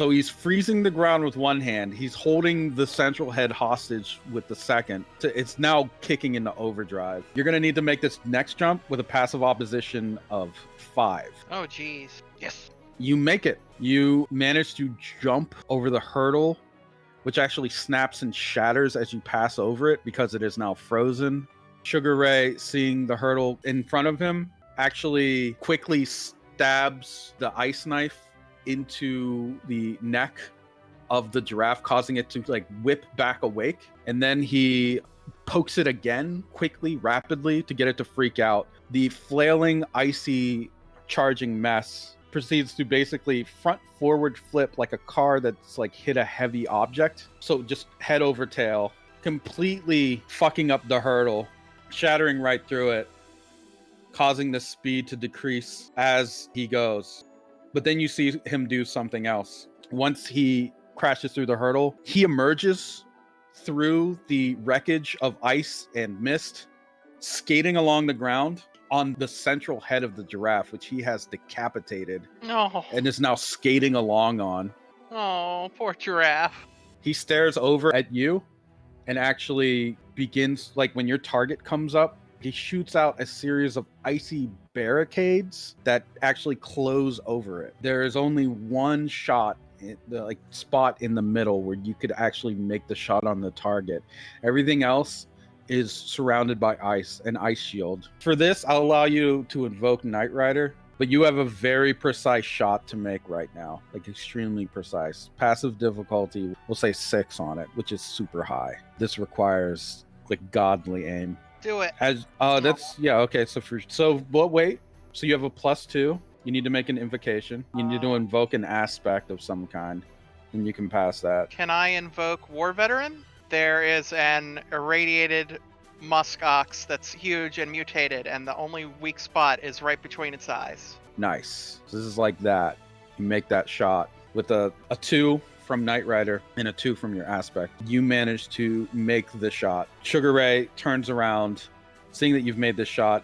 So he's freezing the ground with one hand. He's holding the central head hostage with the second. It's now kicking into overdrive. You're going to need to make this next jump with a passive opposition of 5. Oh, geez. Yes. You make it. You manage to jump over the hurdle, which actually snaps and shatters as you pass over it because it is now frozen. Sugar Ray, seeing the hurdle in front of him, actually quickly stabs the ice knife into the neck of the giraffe, causing it to like whip back awake. And then he pokes it again quickly, rapidly, to get it to freak out. The flailing, icy, charging mess proceeds to basically front forward flip like a car that's like hit a heavy object. So just head over tail, completely fucking up the hurdle, shattering right through it, causing the speed to decrease as he goes. But then you see him do something else. Once he crashes through the hurdle, he emerges through the wreckage of ice and mist, skating along the ground on the central head of the giraffe, which he has decapitated No. and is now skating along on. Oh, poor giraffe. He stares over at you and actually begins, like when your target comes up, he shoots out a series of icy barricades that actually close over it. There is only one shot, the like spot in the middle where you could actually make the shot on the target. Everything else is surrounded by ice, an ice shield. For this, I'll allow you to invoke Knight Rider, but you have a very precise shot to make right now, like extremely precise. Passive difficulty, we'll say 6 on it, which is super high. This requires like godly aim. Do it. That's yeah, okay. So wait. So you have a +2. You need to make an invocation. You need to invoke an aspect of some kind, and you can pass that. Can I invoke War Veteran? There is an irradiated musk ox that's huge and mutated, and the only weak spot is right between its eyes. Nice. So this is like that. You make that shot with a 2 from Knight Rider and a 2 from your aspect. You manage to make the shot. Sugar Ray turns around, seeing that you've made the shot,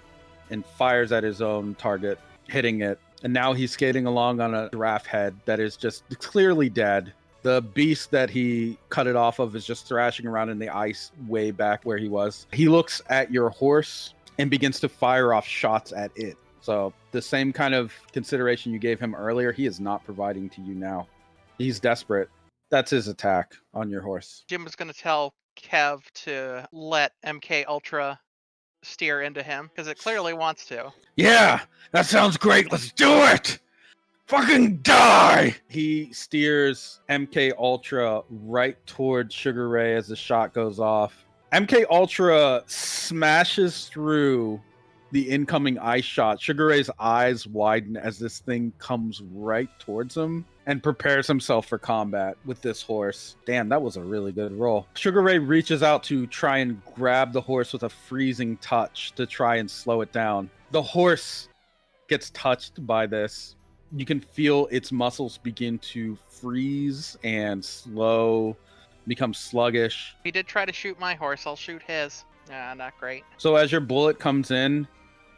and fires at his own target, hitting it. And now he's skating along on a giraffe head that is just clearly dead. The beast that he cut it off of is just thrashing around in the ice way back where he was. He looks at your horse and begins to fire off shots at it. So the same kind of consideration you gave him earlier, he is not providing to you now. He's desperate. That's his attack on your horse. Jim was going to tell Kev to let MK Ultra steer into him, because it clearly wants to. Yeah, that sounds great. Let's do it. Fucking die! He steers MK Ultra right towards Sugar Ray as the shot goes off. MK Ultra smashes through the incoming ice shot. Sugar Ray's eyes widen as this thing comes right towards him and prepares himself for combat with this horse. Damn, that was a really good roll. Sugar Ray reaches out to try and grab the horse with a freezing touch to try and slow it down. The horse gets touched by this. You can feel its muscles begin to freeze and slow, become sluggish. He did try to shoot my horse. I'll shoot his. Not great. So as your bullet comes in,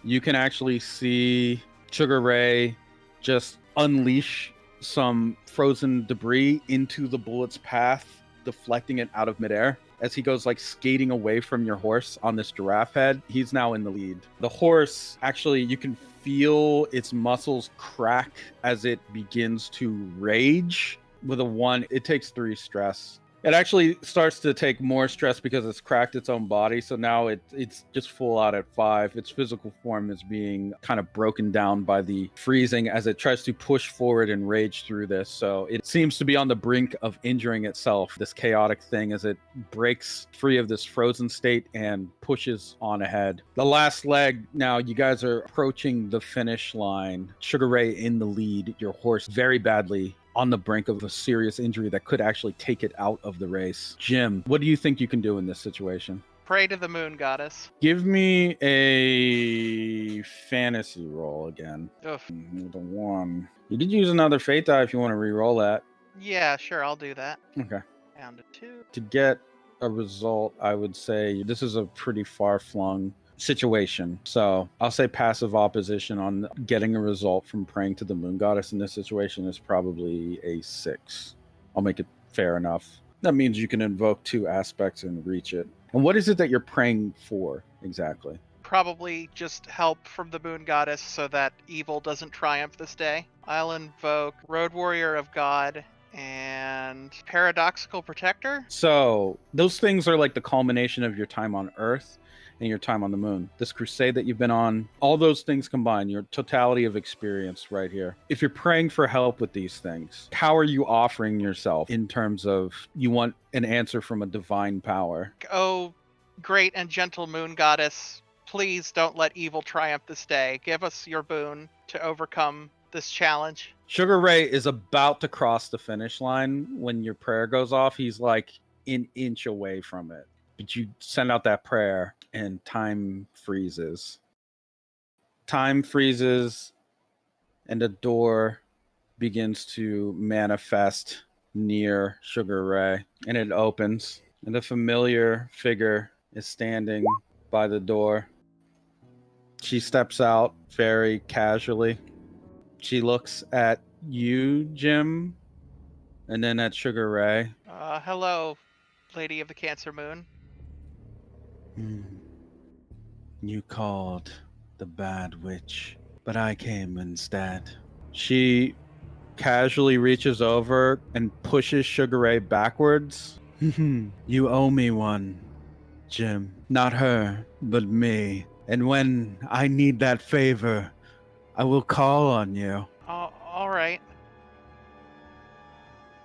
you can actually see Sugar Ray just unleash some frozen debris into the bullet's path, deflecting it out of midair. As he goes like skating away from your horse on this giraffe head, he's now in the lead. The horse, actually, you can feel its muscles crack as it begins to rage. With a 1, it takes 3 stress. It actually starts to take more stress because it's cracked its own body. So now it's just full out at 5. Its physical form is being kind of broken down by the freezing as it tries to push forward and rage through this. So it seems to be on the brink of injuring itself, this chaotic thing, as it breaks free of this frozen state and pushes on ahead. The last leg, now you guys are approaching the finish line. Sugar Ray in the lead, your horse very badly on the brink of a serious injury that could actually take it out of the race. Jim, what do you think you can do in this situation? Pray to the moon goddess. Give me a fantasy roll again. Oof. With a 1. You did use another fate die if you want to re-roll that. Yeah, sure, I'll do that. Okay. Down to 2. To get a result, I would say this is a pretty far-flung situation. So I'll say passive opposition on getting a result from praying to the moon goddess in this situation is probably a 6. I'll make it fair enough. That means you can invoke 2 aspects and reach it. And what is it that you're praying for exactly? Probably just help from the moon goddess so that evil doesn't triumph this day. I'll invoke Road Warrior of God and Paradoxical Protector. So those things are like the culmination of your time on Earth and your time on the moon. This crusade that you've been on, all those things combined, your totality of experience right here. If you're praying for help with these things, how are you offering yourself in terms of you want an answer from a divine power? Oh, great and gentle moon goddess, please don't let evil triumph this day. Give us your boon to overcome this challenge. Sugar Ray is about to cross the finish line when your prayer goes off. He's like an inch away from it. But you send out that prayer and time freezes. Time freezes and a door begins to manifest near Sugar Ray. And it opens and a familiar figure is standing by the door. She steps out very casually. She looks at you, Jim, and then at Sugar Ray. Hello, Lady of the Cancer Moon. You called the bad witch, but I came instead. She casually reaches over and pushes Sugar Ray backwards. You owe me one, Jim. Not her, but me. And when I need that favor, I will call on you. All right.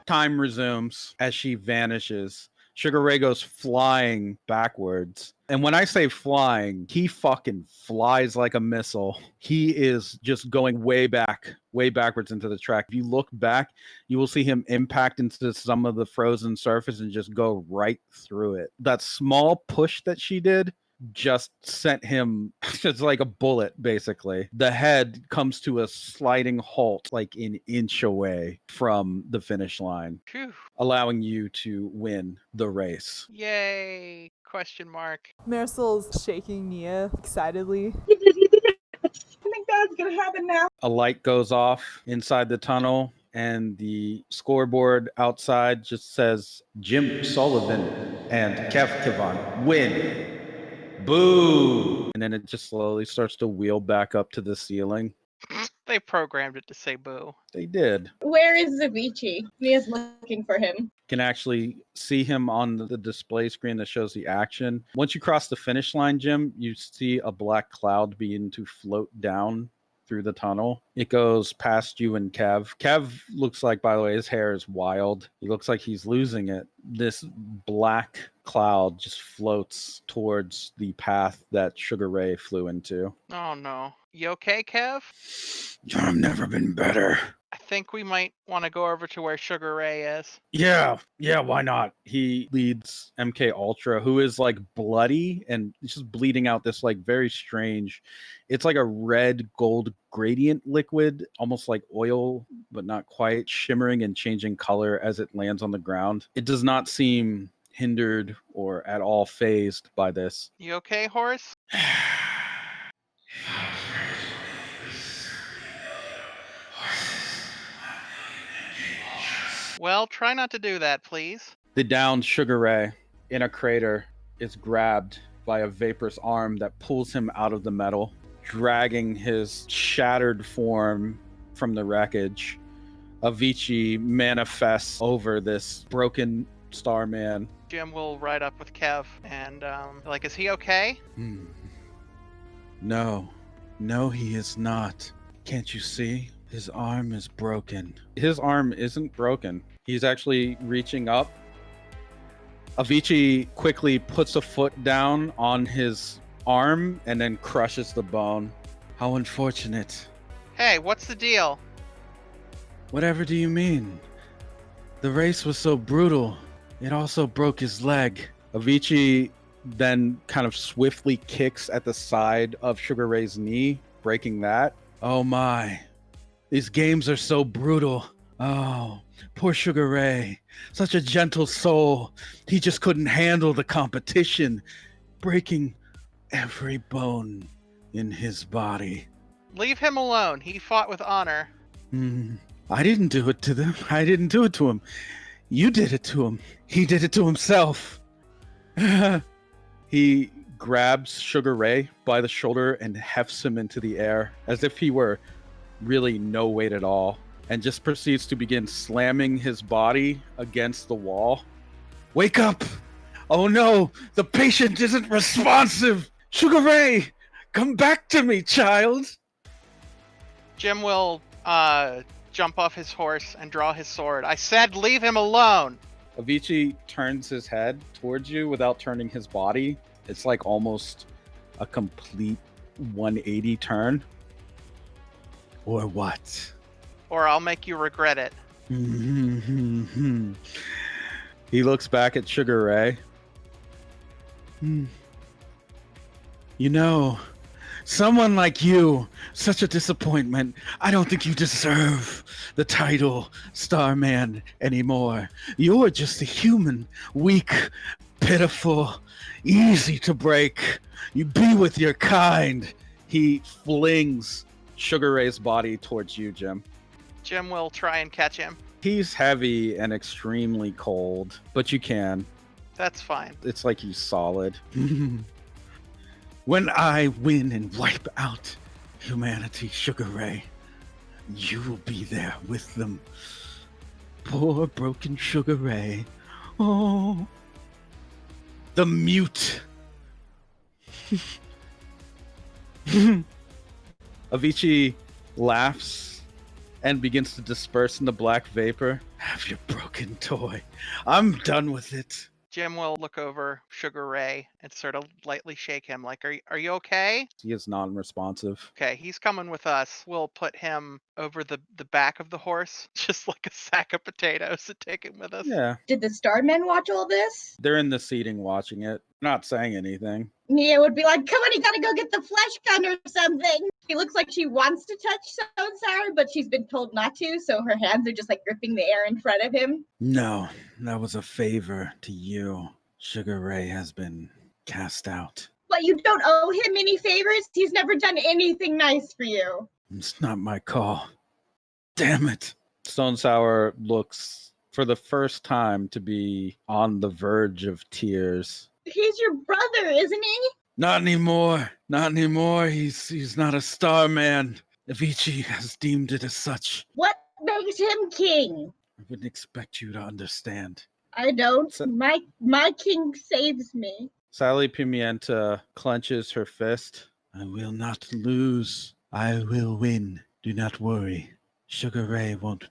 Time resumes as she vanishes. Sugar Ray goes flying backwards. And when I say flying, he fucking flies like a missile. He is just going way backwards into the track. If you look back, you will see him impact into some of the frozen surface and just go right through it. That small push that she did just sent him just like a bullet, basically. The head comes to a sliding halt like an inch away from the finish line, Phew. allowing you to win the race. Yay! Question mark. Marisol's shaking Nia excitedly. I think that's gonna happen now. A light goes off inside the tunnel, and the scoreboard outside just says Jim Sullivan and Kev Kivan win. Boo! And then it just slowly starts to wheel back up to the ceiling. They programmed it to say boo. They did. Where is Zavici? Mia's looking for him. Can actually see him on the display screen that shows the action. Once you cross the finish line, Jim, you see a black cloud begin to float down through the tunnel. It goes past you and Kev. Kev looks like, by the way, his hair is wild. He looks like he's losing it. This black cloud just floats towards the path that Sugar Ray flew into. Oh no. You okay, Kev? I've never been better. I think we might want to go over to where Sugar Ray is. Yeah, why not? He leads MK Ultra, who is like bloody and just bleeding out this like very strange, it's like a red gold gradient liquid, almost like oil, but not quite, shimmering and changing color as it lands on the ground. It does not seem hindered or at all phased by this. You okay, Horace? Well, try not to do that, please. The downed Sugar Ray in a crater is grabbed by a vaporous arm that pulls him out of the metal, dragging his shattered form from the wreckage. Avicii manifests over this broken Starman. Jim will ride up with Kev and, like, is he okay? No, he is not. Can't you see? His arm is broken. His arm isn't broken. He's actually reaching up. Avicii quickly puts a foot down on his arm and then crushes the bone. How unfortunate. Hey, what's the deal? Whatever do you mean? The race was so brutal. It also broke his leg. Avicii then kind of swiftly kicks at the side of Sugar Ray's knee, breaking that. Oh my. These games are so brutal. Oh, poor Sugar Ray. Such a gentle soul. He just couldn't handle the competition. Breaking every bone in his body. Leave him alone. He fought with honor. I didn't do it to them. I didn't do it to him. You did it to him. He did it to himself. He grabs Sugar Ray by the shoulder and hefts him into the air as if he were really no weight at all, and just proceeds to begin slamming his body against the wall. Wake up! Oh no, the patient isn't responsive! Sugar Ray, come back to me, child! Jim will jump off his horse and draw his sword. I said leave him alone! Avicii turns his head towards you without turning his body. It's like almost a complete 180 turn. Or what? Or I'll make you regret it. He looks back at Sugar Ray. You know, someone like you, such a disappointment. I don't think you deserve the title Starman anymore. You're just a human, weak, pitiful, easy to break. You be with your kind. He flings Sugar Ray's body towards you, Jim. Jim will try and catch him. He's heavy and extremely cold, but you can. That's fine. It's like he's solid. When I win and wipe out humanity, Sugar Ray, you will be there with them. Poor broken Sugar Ray. Oh, the mute. Avicii laughs and begins to disperse in the black vapor. Have your broken toy. I'm done with it. Jim will look over Sugar Ray and sort of lightly shake him like, are you okay? He is non-responsive. Okay, he's coming with us. We'll put him over the back of the horse, just like a sack of potatoes, and take him with us. Yeah, Did the Starmen watch all this? they're in the seating watching it, not saying anything. Nia would be like, come on, you gotta go get the flesh gun or something. She looks like she wants to touch Stone Sour, but she's been told not to, so her hands are just like gripping the air in front of him. No, that was a favor to you. Sugar Ray has been cast out. But you don't owe him any favors. He's never done anything nice for you. It's not my call. Damn it. Stone Sour looks, for the first time, to be on the verge of tears. He's your brother, isn't he? Not anymore. Not anymore. He's not a star man. Avicii has deemed it as such. What makes him king? I wouldn't expect you to understand. I don't. So- My king saves me. Sally Pimienta clenches her fist. I will not lose. I will win. Do not worry. Sugar Ray won't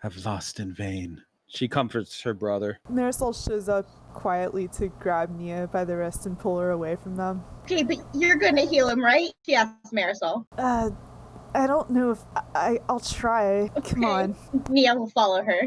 have lost in vain. She comforts her brother. Marisol shows up quietly to grab Nia by the wrist and pull her away from them. Okay, but you're gonna heal him, right? She asks Marisol. I don't know if I'll try. Come Okay. on. Nia will follow her.